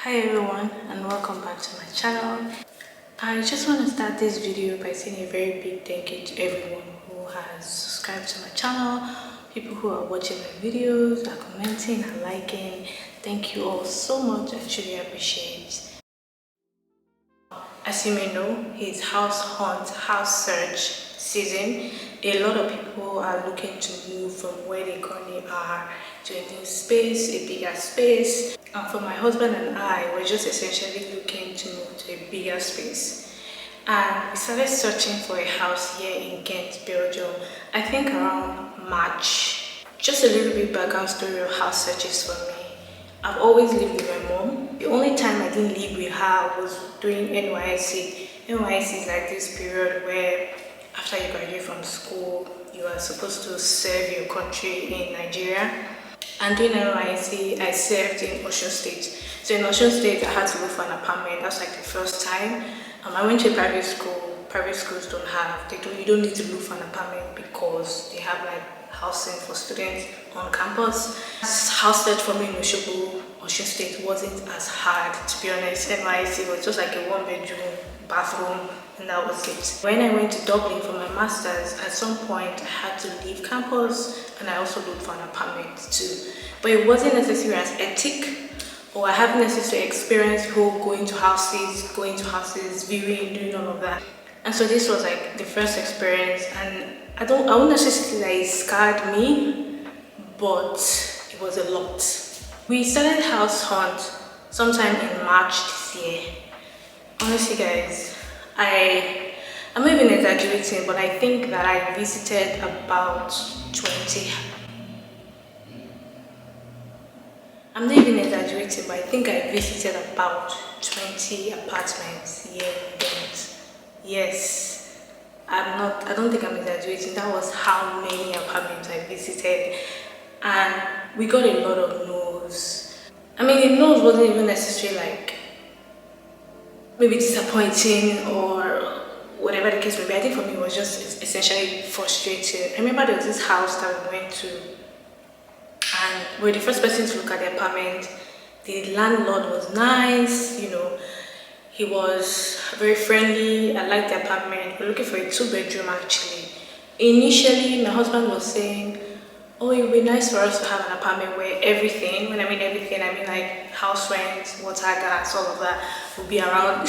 Hi everyone and welcome back to my channel. I just want to start this video by saying a very big thank you to everyone who has subscribed to my channel, people who are watching my videos, are commenting and liking. Thank you all so much. I truly appreciate. As you may know, it's house hunt, house search season. A lot of people are looking to move from where they currently are to a new space, a bigger space. And for my husband and I, we're just essentially looking to move to a bigger space. And we started searching for a house here in Ghent, Belgium, I think around March. Just a little bit background story of house searches for me. I've always lived with my mom. The only time I didn't live with her was during NYSC. NYSC is like this period where after you graduate from school, you are supposed to serve your country in Nigeria. And during NYSC, I served in Ocean State. So in Ocean State, I had to look for an apartment. That's like the first time. I went to a private school. Private schools don't have, you don't need to look for an apartment because they have like housing for students on campus. House search for me in Ocean State wasn't as hard, to be honest. NYC was just like a one-bedroom bathroom and that was it. When I went to Dublin for my master's, at some point I had to leave campus and I also looked for an apartment too. But it wasn't necessarily as hectic, or I haven't necessarily experienced going to houses, viewing, doing all of that. And so this was like the first experience, and I wouldn't necessarily say it scarred me, but it was a lot. We started house hunt sometime in March this year. Honestly guys, I'm not even exaggerating, but I think that I visited about 20. I'm not even exaggerating, but I think I visited about 20 apartments here in Ghent. Yes, I don't think I'm exaggerating. That was how many apartments I visited, and we got a lot of no's. I mean, the no's wasn't even necessarily like maybe disappointing or whatever the case may be. I think for me it was just essentially frustrating. I remember there was this house that we went to, and we were the first person to look at the apartment. The landlord was nice, he was very friendly. I liked the apartment. We're looking for a 2-bedroom actually. Initially, my husband was saying, oh, it would be nice for us to have an apartment where everything, when I mean everything, I mean like house rent, water, gas, all of that, would be around,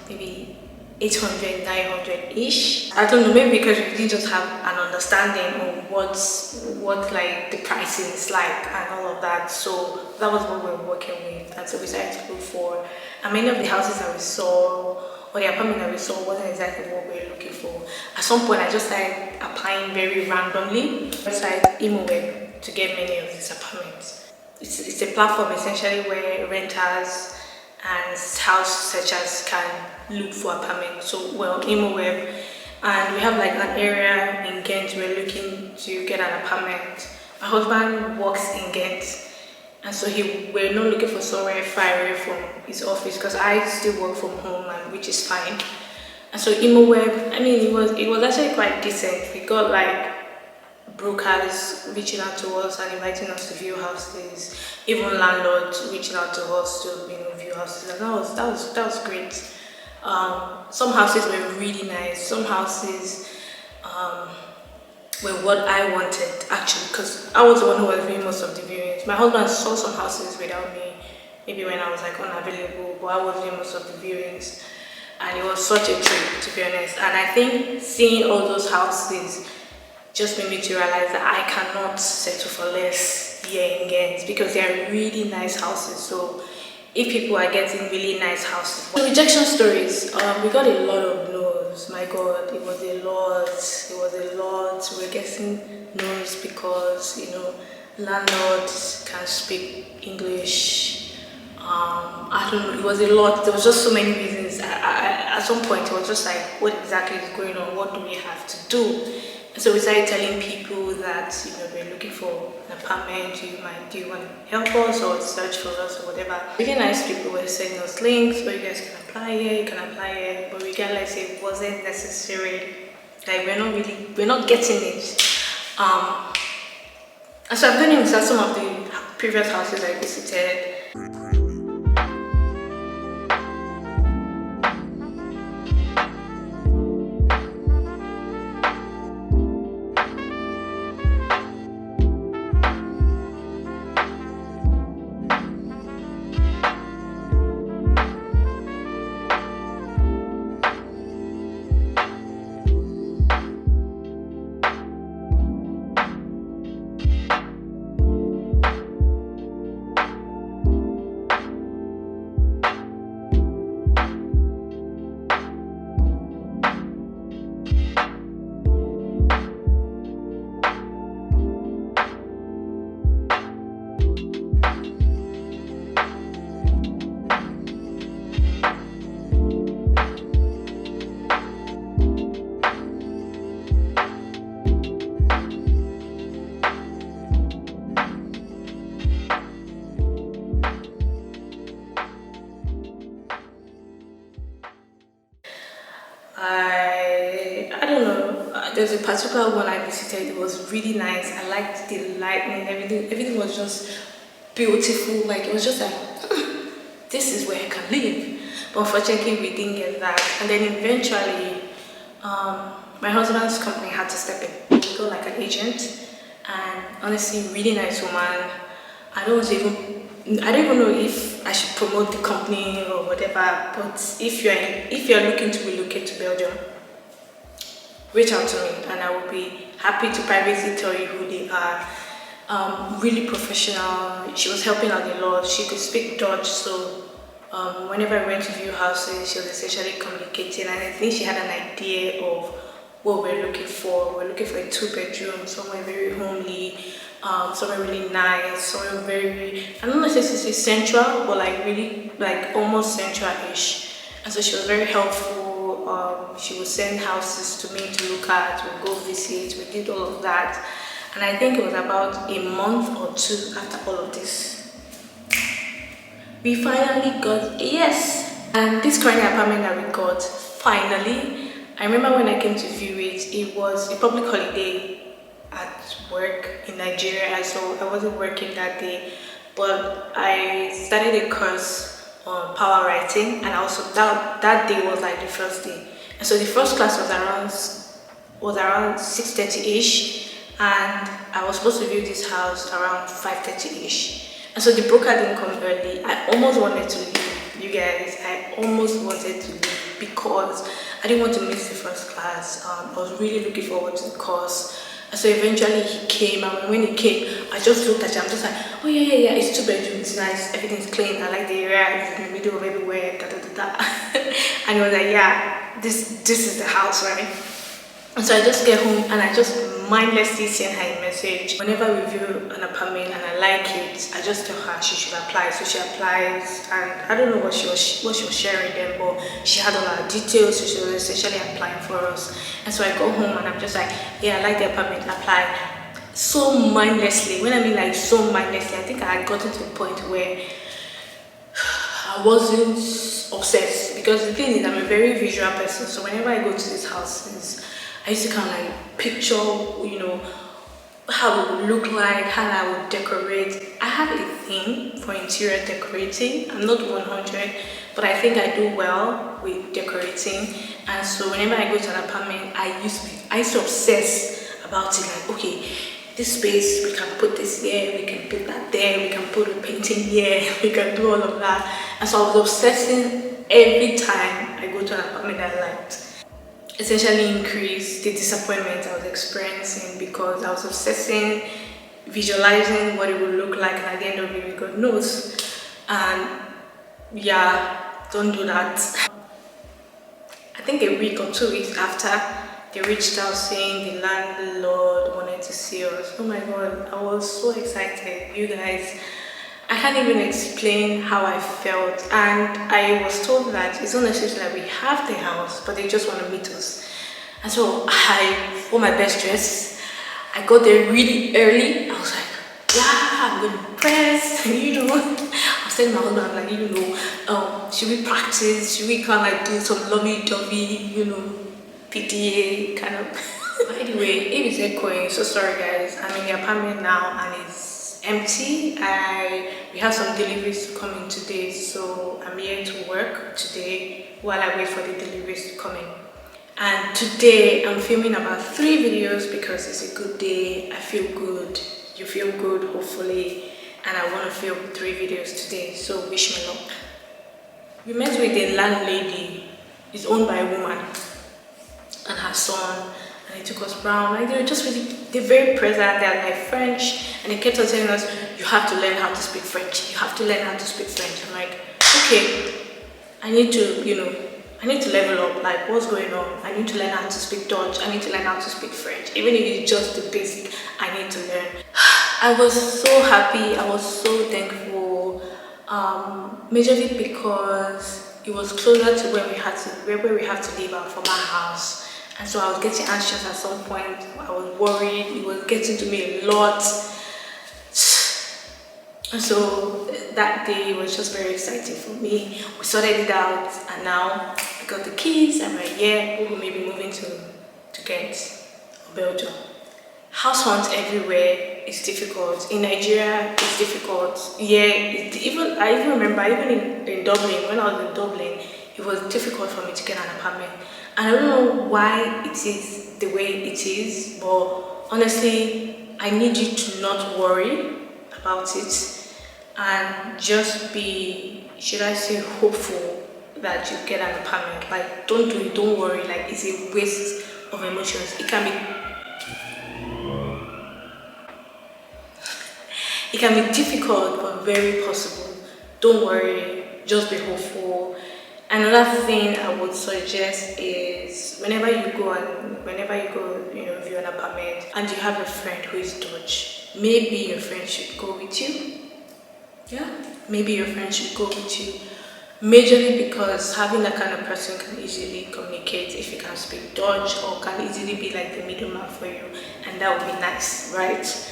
maybe 800, 900-ish. I don't know, maybe because we didn't just have an understanding of what like the pricing is like and all of that. So that was what we were working with, and so we decided to look for. And many of the houses that we saw, or the apartment that we saw, wasn't exactly what we were looking for. At some point, I just started applying very randomly. Website ImoWeb to get many of these apartments. It's a platform essentially where renters and house searchers can look for apartments. So ImoWeb, and we have like an area in Ghent. We're looking to get an apartment. My husband works in Ghent, and so we're not looking for somewhere far away from his office because I still work from home, and which is fine. And so ImoWeb, I mean, it was actually quite decent. We got like brokers reaching out to us and inviting us to view houses, even landlords reaching out to us to view houses, and that was great. Some houses were really nice. Some houses were what I wanted actually, because I was the one who was doing most of the viewings. My husband saw some houses without me, maybe when I was like unavailable, but I was doing most of the viewings, and it was such a treat, to be honest. And I think seeing all those houses just made me to realize that I cannot settle for less here in Ghent because they are really nice houses. So if people are getting really nice houses. The rejection stories, we got a lot of no's. My God, it was a lot. We're getting no's because, landlords can't speak English. I don't know, it was a lot. There was just so many reasons. At some point, it was just like, what exactly is going on? What do we have to do? So we started telling people that we're looking for an apartment. Do you want to help us or search for us or whatever? Really nice people were sending us links where you guys can apply here, you can apply here. But regardless, it wasn't necessary. Like we're not getting it. And so I'm going to insert some of the previous houses I visited. I don't know. There's a particular one I visited. It was really nice. I liked the lighting. Everything was just beautiful. Like it was just like this is where I can live. But unfortunately, we didn't get that. And then eventually, my husband's company had to step in, go like an agent. And honestly, really nice woman. I don't even know if I should promote the company or whatever. But if you're looking to relocate to Belgium, reach out to me and I will be happy to privately tell you who they are. Really professional. She was helping out a lot. She could speak Dutch, so whenever I went to view houses, she was essentially communicating, and I think she had an idea of what we're looking for. We're looking for a 2-bedroom, somewhere very homely, somewhere really nice, somewhere very, I don't know if it's central, but like really like almost central-ish. And so she was very helpful. She would send houses to me to look at, we'll go visit, we did all of that. And I think it was about a month or two after all of this, we finally got a yes. And this current apartment that we got, finally, I remember when I came to view it, it was a public holiday at work in Nigeria, so I wasn't working that day. But I studied a course on power writing, and also that day was like the first day. And so the first class was around 6:30ish, and I was supposed to view this house around 5:30ish. And so the broker didn't come early. I almost wanted to leave, you guys. I almost wanted to leave because I didn't want to miss the first class. I was really looking forward to the course. And so eventually he came, and when he came, I just looked at him. I'm just like, oh yeah, it's 2 bedrooms, nice, everything's clean. I like the area, it's in the middle of everywhere, da da da da. And he was like, yeah, this is the house, right? And so I just get home and I just mindlessly send her a message. Whenever we view an apartment and I like it, I just tell her she should apply. So she applies, and I don't know what she was sharing then, but she had all our details, so she was essentially applying for us. And so I go home and I'm just like, yeah, I like the apartment, apply. So mindlessly. When I mean like so mindlessly, I think I had gotten to a point where I wasn't obsessed, because the thing is I'm a very visual person. So whenever I go to these houses, I used to kind of like picture, how it would look like, how I would decorate. I have a thing for interior decorating. I'm not 100, but I think I do well with decorating. And so whenever I go to an apartment, I used to obsess about it. Like, okay, this space, we can put this here, we can put that there, we can put a painting here, we can do all of that. And so I was obsessing every time I go to an apartment that I liked. Essentially increased the disappointment I was experiencing because I was obsessing, visualizing what it would look like, and at the end of it, we got no's. And yeah, don't do that. I think a week or 2 weeks after, they reached out saying the landlord wanted to see us. Oh my god, I was so excited, you guys. I can't even explain how I felt, and I was told that it's not necessarily that we have the house, but they just want to meet us. And so I wore my best dress. I got there really early. I was like, yeah, I'm gonna press, I was telling my husband, I'm like, should we practice? Should we kind of like do some lovey-dovey, PDA kind of? By the way, if it's echoing, so sorry guys. I'm in the apartment now and it's empty. We have some deliveries to come in today, so I'm here to work today while I wait for the deliveries to come in. And today I'm filming about 3 videos because it's a good day. I feel good, you feel good hopefully, and I want to film 3 videos today, so wish me luck. We met with a landlady. It's owned by a woman and her son, and they took us round. Like, they were just really, they're very present. They're like French, and they kept on telling us, you have to learn how to speak French. You have to learn how to speak French. I'm like, okay, I need to, I need to level up. Like, what's going on? I need to learn how to speak Dutch. I need to learn how to speak French. Even if it's just the basic, I need to learn. I was so happy. I was so thankful. Majorly because it was closer to where we had to leave our former house, and so I was getting anxious at some point. I was worried. It was getting to me a lot, and so that day was just very exciting for me. We sorted it out, and now we got the keys, and we're here. We will maybe moving to Ghent or Belgium. House hunts everywhere. It's difficult. In Nigeria, it's difficult. Yeah, I even remember, even in Dublin, when I was in Dublin, it was difficult for me to get an apartment. And I don't know why it is the way it is, but honestly, I need you to not worry about it and just be, should I say, hopeful that you get an apartment. Like, don't do it, don't worry. Like, it's a waste of emotions. It can be difficult, but very possible. Don't worry, just be hopeful. Another thing I would suggest is whenever you go, view an apartment and you have a friend who is Dutch, maybe your friend should go with you. Yeah, maybe your friend should go with you. Majorly because having that kind of person can easily communicate if you can speak Dutch, or can easily be like the middleman for you, and that would be nice, right?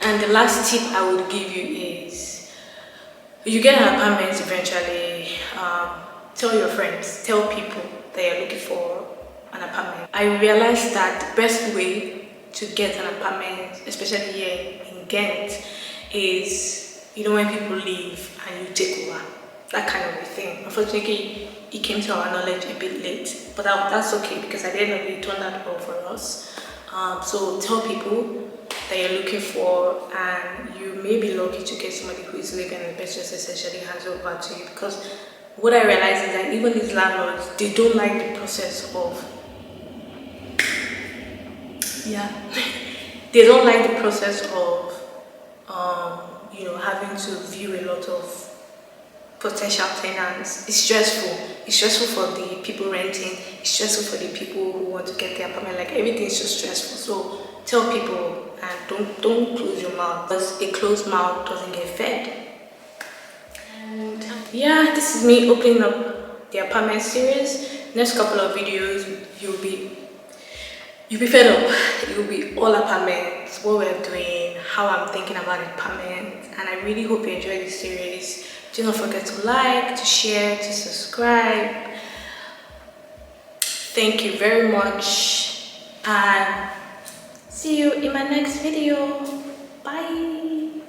And the last tip I would give you is, if you get an apartment eventually, tell your friends, tell people that you're looking for an apartment. I realized that the best way to get an apartment, especially here in Ghent, is, when people leave and you take over, that kind of a thing. Unfortunately, it came to our knowledge a bit late, but that's okay, because at the end of it, it turned out well for us. So tell people that you're looking for, and you may be lucky to get somebody who is living in the best just essentially hands over to you. Because what I realize is that even these landlords, they don't like the process of they don't like the process of having to view a lot of potential tenants. It's stressful. It's stressful for the people renting. It's stressful for the people who want to get their apartment. Like, everything's just stressful. So tell people, and don't close your mouth, because a closed mouth doesn't get fed. And yeah, this is me opening up the apartment series. Next couple of videos, you'll be fed up. It will be all apartments, what we're doing, how I'm thinking about apartments, and I really hope you enjoy this series. Do not forget to like, to share, to subscribe. Thank you very much, and see you in my next video. Bye.